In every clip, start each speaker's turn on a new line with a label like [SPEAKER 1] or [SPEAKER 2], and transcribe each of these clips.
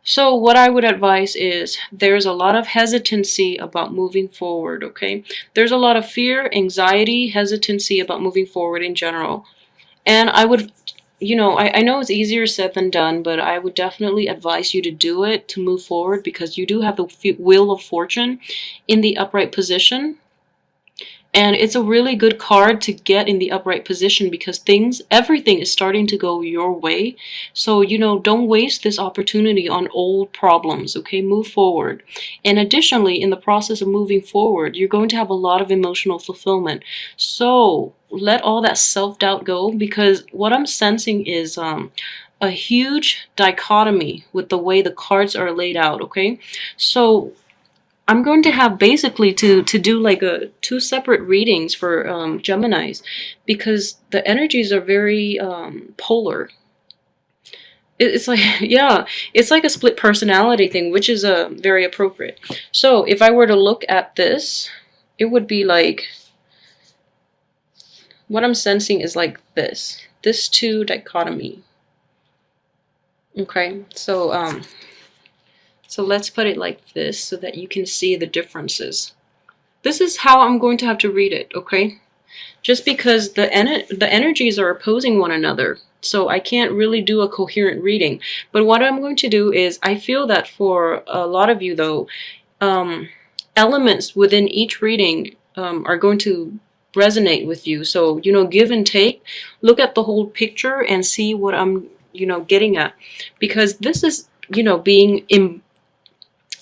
[SPEAKER 1] So what I would advise is there's a lot of hesitancy about moving forward, okay? There's a lot of fear, anxiety, hesitancy about moving forward in general. And I would, I know it's easier said than done, but I would definitely advise you to do it to move forward because you do have the wheel of fortune in the upright position. And it's a really good card to get in the upright position because everything is starting to go your way. So, don't waste this opportunity on old problems, okay? Move forward. And additionally, in the process of moving forward, you're going to have a lot of emotional fulfillment. So, let all that self-doubt go because what I'm sensing is a huge dichotomy with the way the cards are laid out, okay? So, I'm going to have basically to do like two separate readings for Geminis because the energies are very polar. It's like yeah, it's like a split personality thing, which is very appropriate. So if I were to look at this, it would be like what I'm sensing is like this two dichotomy. Okay, so let's put it like this so that you can see the differences. This is how I'm going to have to read it, okay? Just because the energies are opposing one another, so I can't really do a coherent reading. But what I'm going to do is, I feel that for a lot of you though, elements within each reading are going to resonate with you. So, give and take, look at the whole picture and see what I'm, getting at. Because this is,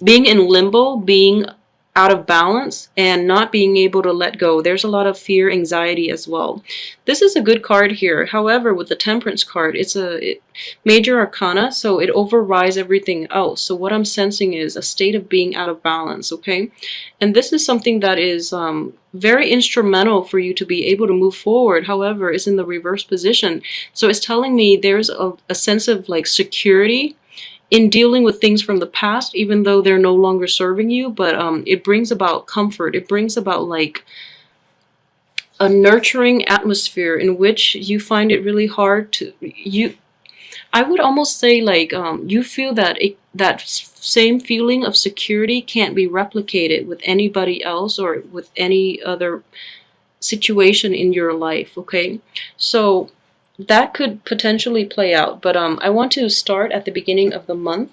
[SPEAKER 1] being in limbo, being out of balance, and not being able to let go. There's a lot of fear, anxiety as well. This is a good card here. However, with the Temperance card, it's a major arcana, so it overrides everything else. So what I'm sensing is a state of being out of balance, okay? And this is something that is very instrumental for you to be able to move forward. However, it's in the reverse position. So it's telling me there's a sense of like security in dealing with things from the past, even though they're no longer serving you, but it brings about comfort. It brings about like a nurturing atmosphere in which you find it really hard to I would almost say like you feel that that same feeling of security can't be replicated with anybody else or with any other situation in your life, okay? So that could potentially play out, but I want to start at the beginning of the month.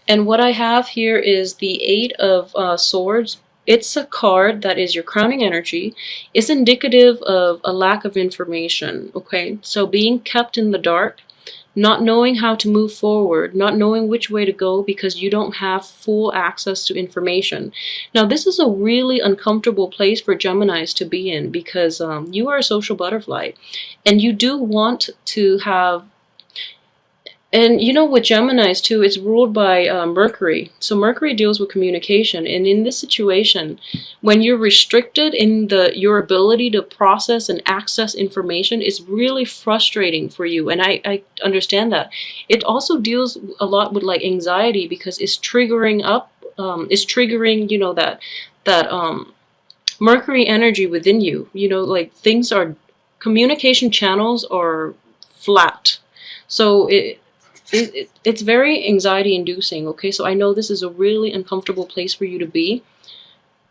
[SPEAKER 1] And what I have here is the Eight of Swords. It's a card that is your crowning energy. It's indicative of a lack of information, okay? So being kept in the dark, not knowing how to move forward, not knowing which way to go because you don't have full access to information. Now, this is a really uncomfortable place for Geminis to be in because you are a social butterfly and you do want to have. And with Geminis too, it's ruled by Mercury. So Mercury deals with communication. And in this situation, when you're restricted in your ability to process and access information, it's really frustrating for you. And I understand that. It also deals a lot with like anxiety because it's triggering that Mercury energy within you. Like communication channels are flat. So it's very anxiety inducing, okay? So I know this is a really uncomfortable place for you to be.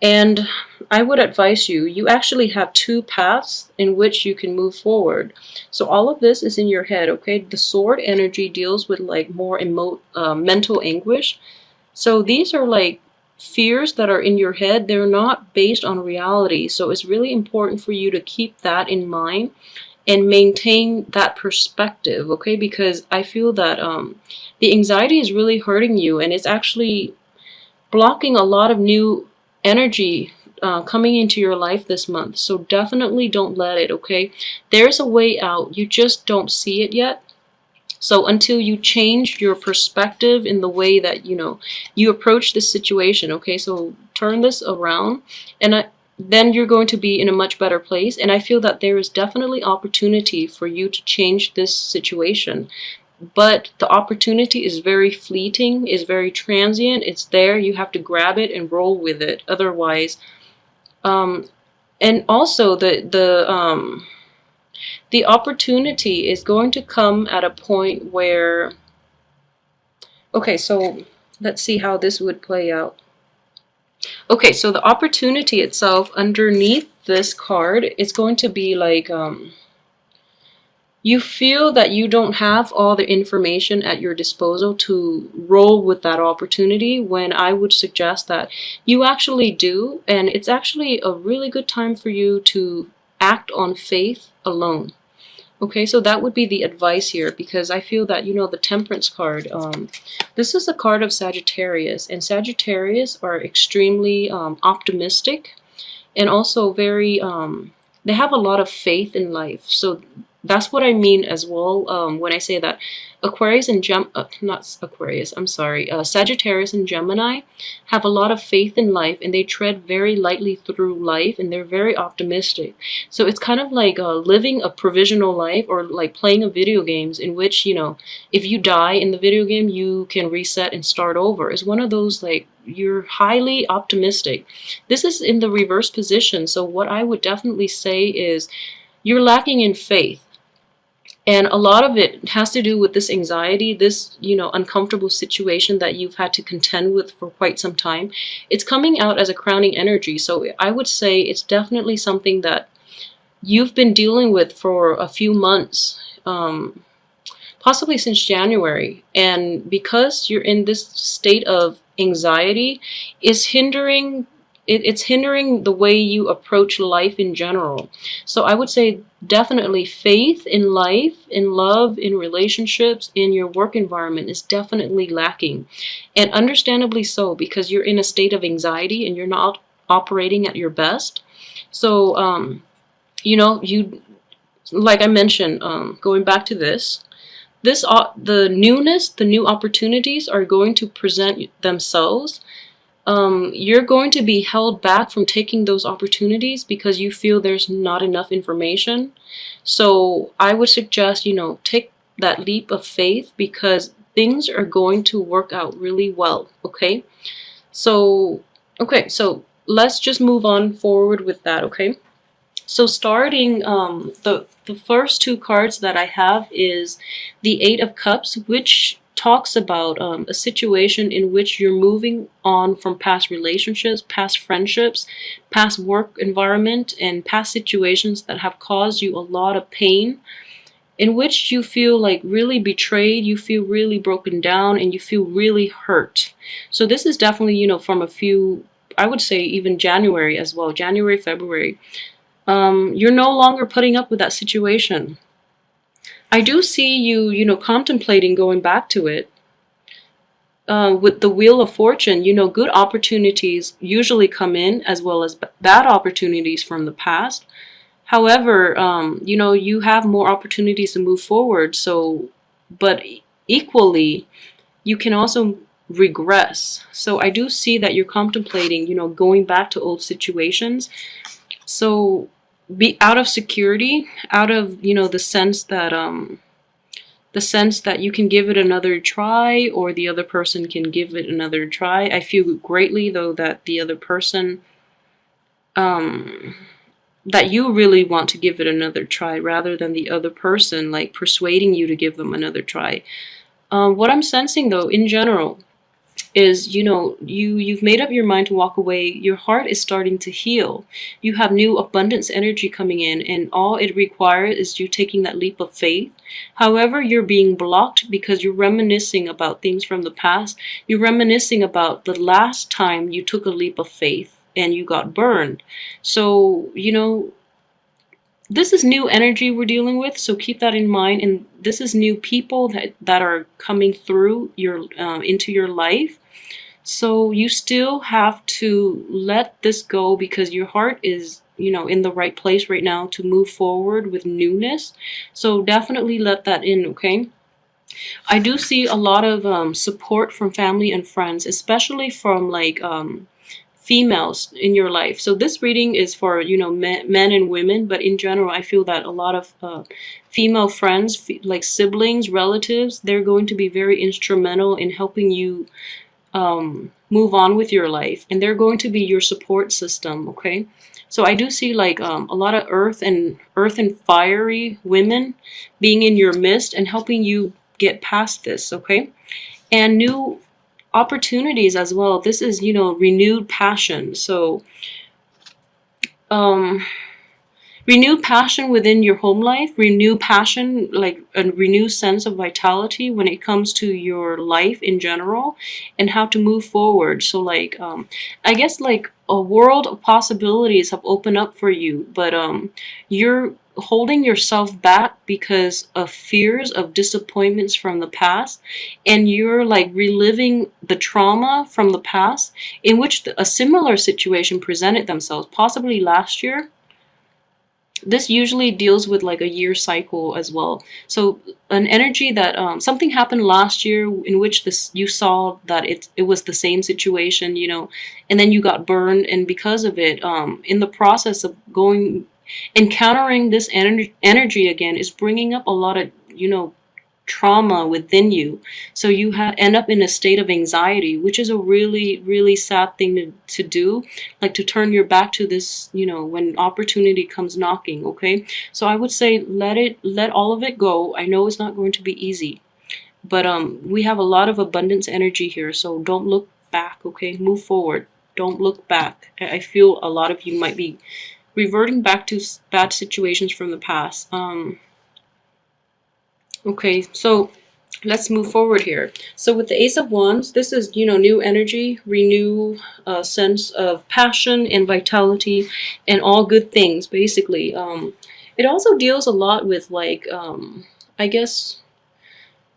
[SPEAKER 1] And I would advise you actually have two paths in which you can move forward. So all of this is in your head, okay? The sword energy deals with like more mental anguish. So these are like fears that are in your head. They're not based on reality. So it's really important for you to keep that in mind and maintain that perspective, okay? Because I feel that the anxiety is really hurting you and it's actually blocking a lot of new energy coming into your life this month. So definitely don't let it, okay? There's a way out. You just don't see it yet. So until you change your perspective in the way that, you approach this situation, okay? So turn this around and then you're going to be in a much better place. And I feel that there is definitely opportunity for you to change this situation. But the opportunity is very fleeting, is very transient. It's there. You have to grab it and roll with it. Otherwise, and also the opportunity is going to come at a point where Okay, so let's see how this would play out. Okay, so the opportunity itself underneath this card is going to be like you feel that you don't have all the information at your disposal to roll with that opportunity, when I would suggest that you actually do, and it's actually a really good time for you to act on faith alone. Okay, so that would be the advice here, because I feel that, the Temperance card, this is a card of Sagittarius, and Sagittarius are extremely optimistic, and also very, they have a lot of faith in life. So that's what I mean as well, when I say that Aquarius and not Aquarius, I'm sorry, Sagittarius and Gemini have a lot of faith in life, and they tread very lightly through life, and they're very optimistic. So it's kind of like living a provisional life, or like playing a video games in which, if you die in the video game, you can reset and start over. It's one of those, like, you're highly optimistic. This is in the reverse position, so what I would definitely say is you're lacking in faith. And a lot of it has to do with this anxiety, this, uncomfortable situation that you've had to contend with for quite some time. It's coming out as a crowning energy. So I would say it's definitely something that you've been dealing with for a few months, possibly since January. And because you're in this state of anxiety, is hindering it's hindering the way you approach life in general. So I would say definitely faith in life, in love, in relationships, in your work environment is definitely lacking. And understandably so, because you're in a state of anxiety and you're not operating at your best. So, you, like I mentioned, going back to the newness, the new opportunities are going to present themselves. You're going to be held back from taking those opportunities because you feel there's not enough information. So I would suggest, take that leap of faith, because things are going to work out really well. Okay. So, let's just move on forward with that. Okay. So starting, the first two cards that I have is the Eight of Cups, which talks about a situation in which you're moving on from past relationships, past friendships, past work environment, and past situations that have caused you a lot of pain, in which you feel like really betrayed, you feel really broken down, and you feel really hurt. So this is definitely, from a few, I would say even January as well, January, February. You're no longer putting up with that situation. I do see you, contemplating going back to it. With the Wheel of Fortune, good opportunities usually come in, as well as bad opportunities from the past. However, you have more opportunities to move forward. So, but equally, you can also regress. So I do see that you're contemplating, going back to old situations. So be out of security, out of, the sense that you can give it another try, or the other person can give it another try. I feel greatly though that the other person, that you really want to give it another try, rather than the other person like persuading you to give them another try. What I'm sensing though in general is, you've made up your mind to walk away. Your heart is starting to heal. You have new abundance energy coming in, and all it requires is you taking that leap of faith. However, you're being blocked because you're reminiscing about things from the past. You're reminiscing about the last time you took a leap of faith and you got burned. So, this is new energy we're dealing with, so keep that in mind. And this is new people that are coming through your into your life. So you still have to let this go, because your heart is, in the right place right now to move forward with newness. So definitely let that in, okay? I do see a lot of support from family and friends, especially from like females in your life. So this reading is for, men and women, but in general, I feel that a lot of female friends, like siblings, relatives, they're going to be very instrumental in helping you move on with your life, and they're going to be your support system. Okay, so I do see like a lot of earth and fiery women being in your midst and helping you get past this. Okay, and new opportunities as well. This is, you know, renewed passion. So um renew passion within your home life, renew passion, like a renewed sense of vitality when it comes to your life in general and how to move forward. So like I guess like a world of possibilities have opened up for you, but you're holding yourself back because of fears of disappointments from the past, and you're like reliving the trauma from the past in which a similar situation presented themselves possibly last year. This usually deals with like a year cycle as well. So an energy that something happened last year in which this you saw that it was the same situation, you know, and then you got burned, and because of it, in the process of going encountering this energy again is bringing up a lot of, you know, trauma within you. So you end up in a state of anxiety, which is a really, really sad thing to do, like to turn your back to this, you know, when opportunity comes knocking, okay? So I would say let all of it go. I know it's not going to be easy, but we have a lot of abundance energy here, so don't look back, okay? Move forward. Don't look back. I feel a lot of you might be reverting back to bad situations from the past. Okay, so let's move forward here. So with the Ace of Wands, this is, you know, new energy, renew sense of passion and vitality and all good things, basically. It also deals a lot with like, I guess,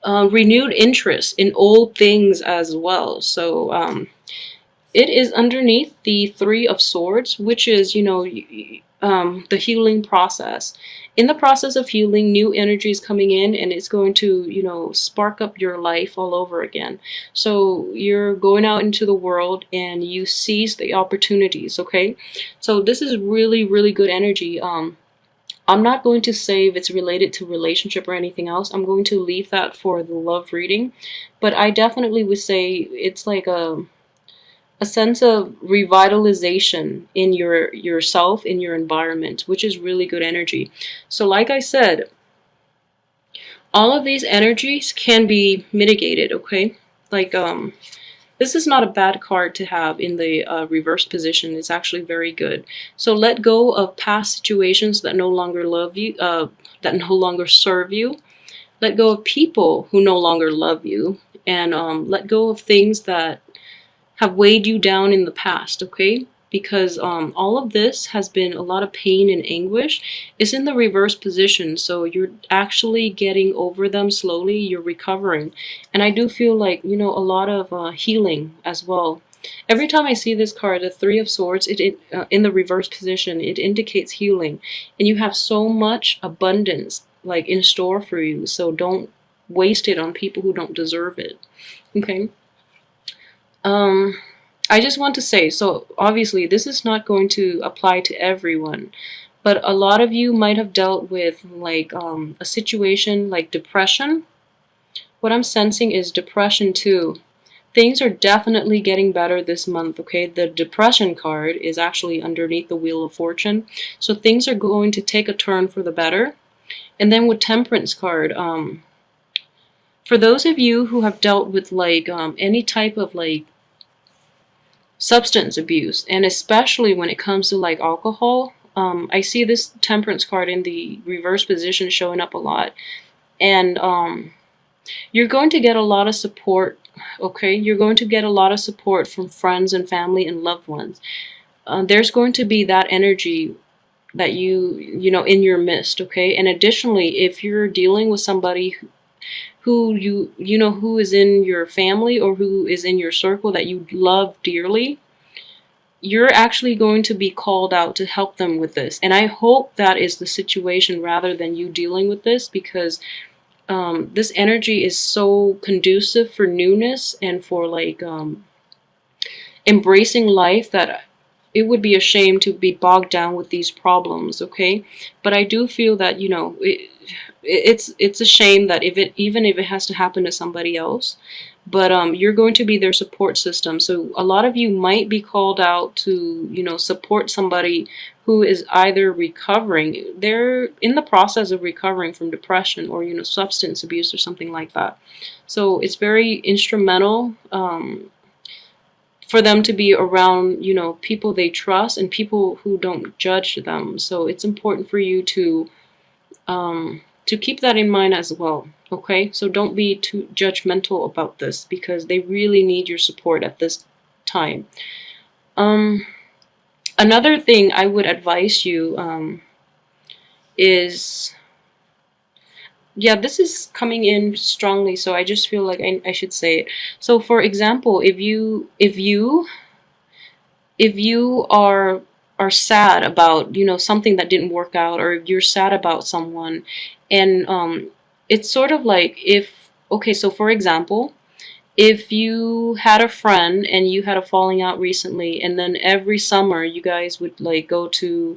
[SPEAKER 1] renewed interest in old things as well. So it is underneath the Three of Swords, which is, you know, the healing process. In the process of healing, new energy is coming in, and it's going to, you know, spark up your life all over again. So you're going out into the world and you seize the opportunities, okay? So this is really, really good energy. I'm not going to say if it's related to relationship or anything else. I'm going to leave that for the love reading. But I definitely would say it's like a sense of revitalization in yourself, in your environment, which is really good energy. So like I said, all of these energies can be mitigated, okay? Like this is not a bad card to have in the reverse position. It's actually very good. So let go of past situations that no longer love you, that no longer serve you. Let go of people who no longer love you, and let go of things that have weighed you down in the past, okay? Because all of this has been a lot of pain and anguish. It's in the reverse position, so you're actually getting over them slowly. You're recovering. And I do feel like, you know, a lot of healing as well. Every time I see this card, the Three of Swords, in the reverse position, it indicates healing. And you have so much abundance, like, in store for you. So don't waste it on people who don't deserve it, okay? I just want to say, so obviously this is not going to apply to everyone, but a lot of you might have dealt with like a situation like depression. What I'm sensing is depression too. Things are definitely getting better this month, okay? The depression card is actually underneath the Wheel of Fortune. So things are going to take a turn for the better. And then with Temperance card, for those of you who have dealt with like any type of like substance abuse, and especially when it comes to like alcohol, I see this Temperance card in the reverse position showing up a lot, and you're going to get a lot of support, okay? You're going to get a lot of support from friends and family and loved ones. There's going to be that energy that you know, in your midst, okay? And additionally, if you're dealing with somebody who you know, who is in your family or who is in your circle that you love dearly, you're actually going to be called out to help them with this. And I hope that is the situation rather than you dealing with this, because this energy is so conducive for newness and for like embracing life that it would be a shame to be bogged down with these problems, okay? But I do feel that, you know, it's a shame that if it, even if it has to happen to somebody else, but you're going to be their support system. So a lot of you might be called out to, you know, support somebody who is either recovering, they're in the process of recovering from depression or, you know, substance abuse or something like that. So it's very instrumental for them to be around, you know, people they trust and people who don't judge them. So it's important for you to keep that in mind as well. Okay, so don't be too judgmental about this because they really need your support at this time. Another thing I would advise you is, yeah, this is coming in strongly, so I just feel like I should say it. So for example, if you are sad about, you know, something that didn't work out, or if you're sad about someone, and it's sort of like, if, okay, so for example, if you had a friend and you had a falling out recently, and then every summer you guys would like go to,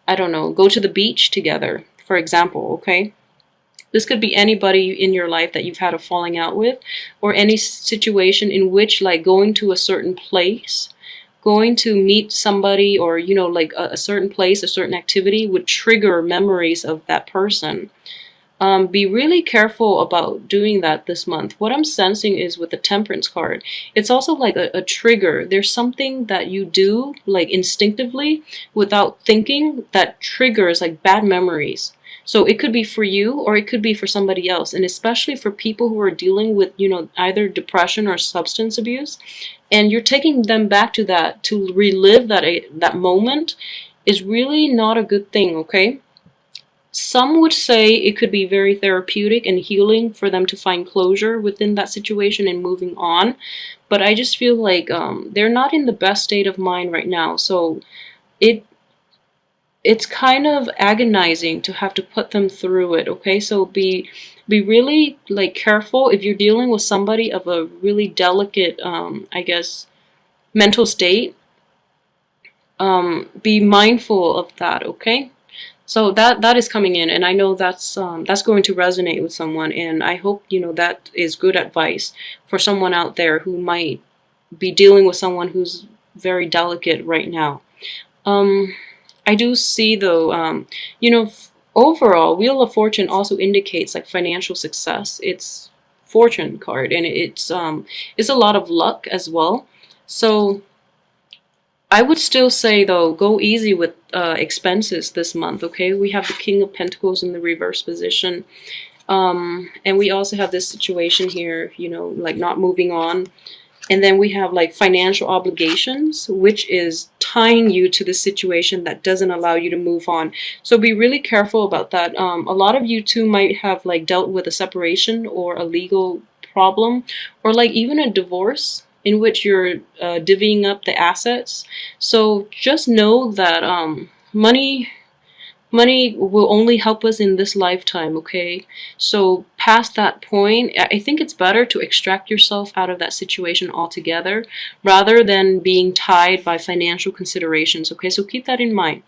[SPEAKER 1] I don't know, go to the beach together, for example, okay? This could be anybody in your life that you've had a falling out with, or any situation in which like going to a certain place, going to meet somebody, or, you know, like a certain place, a certain activity would trigger memories of that person. Be really careful about doing that this month. What I'm sensing is with the Temperance card, it's also like a trigger. There's something that you do like instinctively without thinking that triggers like bad memories. So it could be for you or it could be for somebody else. And especially for people who are dealing with, you know, either depression or substance abuse, and you're taking them back to that, to relive that moment, is really not a good thing, okay? Some would say it could be very therapeutic and healing for them to find closure within that situation and moving on. But I just feel like they're not in the best state of mind right now. So it's kind of agonizing to have to put them through it, okay? So be really like careful if you're dealing with somebody of a really delicate, I guess, mental state. Be mindful of that, okay? So that is coming in, and I know that's going to resonate with someone, and I hope, you know, that is good advice for someone out there who might be dealing with someone who's very delicate right now. I do see though, you know, overall, Wheel of Fortune also indicates like financial success. It's fortune card, and it's a lot of luck as well. So I would still say though, go easy with expenses this month, okay? We have the King of Pentacles in the reverse position. And we also have this situation here, you know, like not moving on. And then we have like financial obligations, which is tying you to the situation that doesn't allow you to move on. So be really careful about that. A lot of you too might have like dealt with a separation or a legal problem, or like even a divorce in which you're divvying up the assets. So just know that money will only help us in this lifetime, okay? So past that point, I think it's better to extract yourself out of that situation altogether rather than being tied by financial considerations, okay? So keep that in mind.